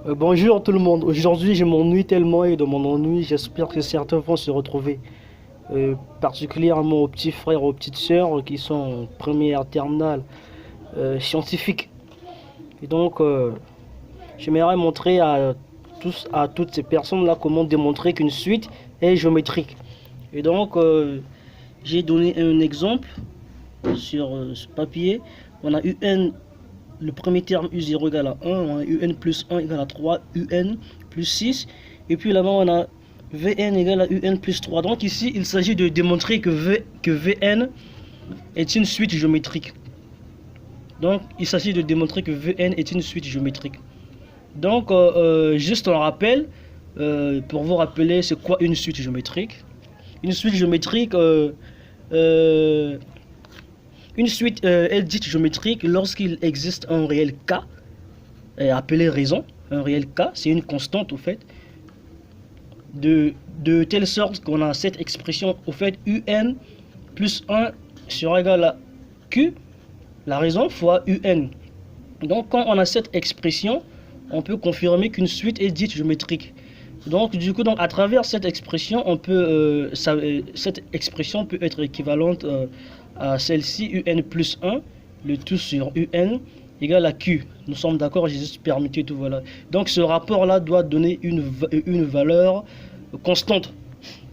Bonjour tout le monde. Aujourd'hui, je m'ennuie tellement et de mon ennui, j'espère que certains vont se retrouver. Particulièrement aux petits frères, aux petites sœurs qui sont en première terminale scientifique. Et donc, j'aimerais montrer à toutes ces personnes-là comment démontrer qu'une suite est géométrique. Et donc, j'ai donné un exemple sur ce papier. On a UN. Le premier terme U0 égale à 1, on a UN plus 1 égale à 3, UN plus 6, et puis là-bas on a Vn égale à UN plus 3. Donc ici, il s'agit de démontrer que Vn est une suite géométrique. Donc il s'agit de démontrer que Vn est une suite géométrique. Donc juste un rappel, pour vous rappeler c'est quoi une suite géométrique. Une suite géométrique, une suite est dite géométrique lorsqu'il existe un réel k, appelé raison. Un réel k, c'est une constante au fait, de telle sorte qu'on a cette expression au fait un plus 1 sera égal à q, la raison, fois un. Donc quand on a cette expression, on peut confirmer qu'une suite est dite géométrique. Donc du coup, à travers cette expression, on peut, cette expression peut être équivalente à celle-ci, un plus 1, le tout sur un égale à q. Nous sommes d'accord, j'ai juste permuté tout, voilà. Donc ce rapport-là doit donner une valeur constante.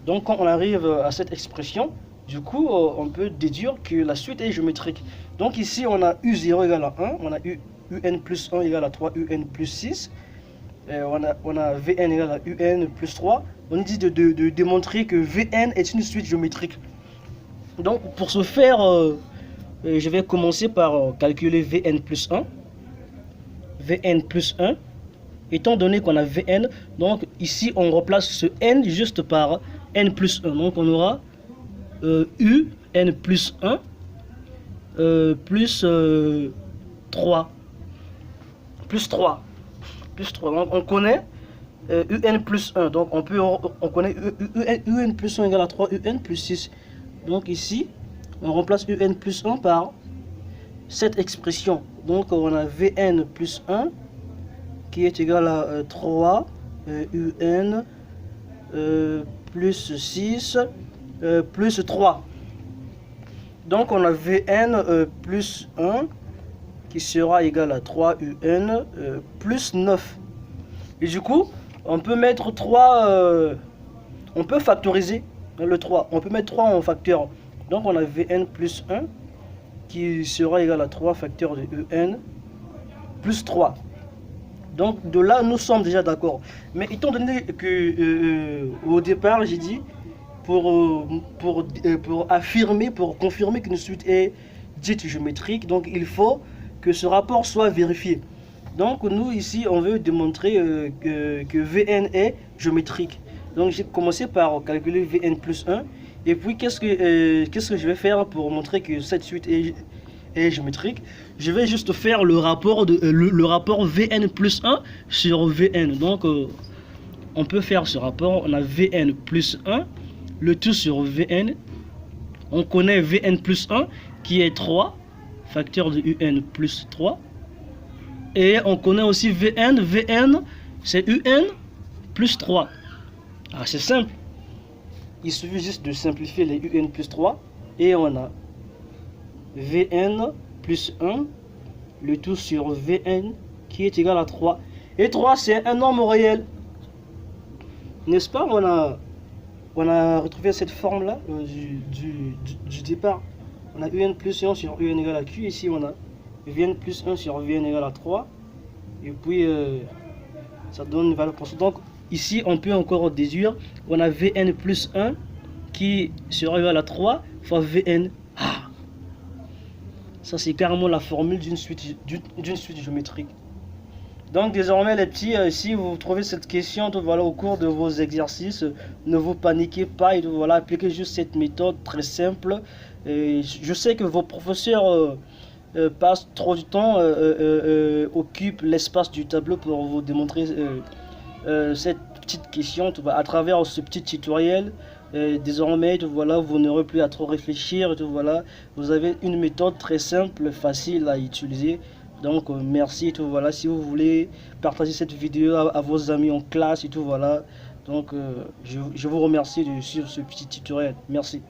Donc quand on arrive à cette expression, du coup, on peut déduire que la suite est géométrique. Donc ici, on a u0 égale à 1, on a un plus 1 égale à 3, un plus 6. On a Vn égale à Un plus 3. On dit de démontrer que Vn est une suite géométrique. Donc pour ce faire, je vais commencer par calculer Vn plus 1. Vn plus 1. Étant donné qu'on a Vn, donc ici on remplace ce n juste par n plus 1. Donc on aura Un plus 1 plus 3. Plus 3. Plus 3. Donc on connaît Un plus 1. Donc on connaît Un plus 1 égale à 3, Un plus 6. Donc ici, on remplace Un plus 1 par cette expression. Donc on a Vn plus 1 qui est égal à 3 Un plus 6 plus 3. Donc on a Vn plus 1 qui sera égal à 3 Un plus 9. Et du coup, on peut mettre 3, on peut factoriser le 3. On peut mettre 3 en facteur. Donc on a Vn plus 1 qui sera égal à 3 facteur de Un plus 3. Donc de là, nous sommes déjà d'accord. Mais étant donné que au départ, j'ai dit, pour affirmer, pour confirmer qu'une suite est dite géométrique, donc il faut que ce rapport soit vérifié. Donc nous ici on veut démontrer que Vn est géométrique. Donc j'ai commencé par calculer Vn plus 1. Et puis qu'est-ce que je vais faire pour montrer que cette suite est géométrique? Je vais juste faire le rapport Vn plus 1 sur Vn. Donc on peut faire ce rapport. On a Vn plus 1, le tout sur Vn. On connaît Vn plus 1 qui est 3, facteur de Un plus 3. Et on connaît aussi Vn. Vn, c'est Un plus 3. Ah, c'est simple. Il suffit juste de simplifier les Un plus 3. Et on a Vn plus 1, le tout sur Vn qui est égal à 3. Et 3, c'est un nombre réel. N'est-ce pas? On a retrouvé cette forme-là du départ. On a Un plus 1 sur Un égale à Q. Ici, on a Vn plus 1 sur Vn égale à 3. Et puis, ça donne une valeur constante. Donc, ici, on peut encore déduire. On a Vn plus 1 qui sera égal à 3 fois Vn. Ah, ça, c'est carrément la formule d'une suite géométrique. Donc désormais les petits, si vous trouvez cette question voilà, au cours de vos exercices, ne vous paniquez pas et voilà, appliquez juste cette méthode très simple. Et je sais que vos professeurs passent trop du temps, occupent l'espace du tableau pour vous démontrer cette petite question à travers ce petit tutoriel. Désormais voilà, vous n'aurez plus à trop réfléchir voilà, vous avez une méthode très simple, facile à utiliser. Donc merci et tout, voilà. Si vous voulez partager cette vidéo à vos amis en classe et tout, voilà. Donc je vous remercie de suivre ce petit tutoriel. Merci.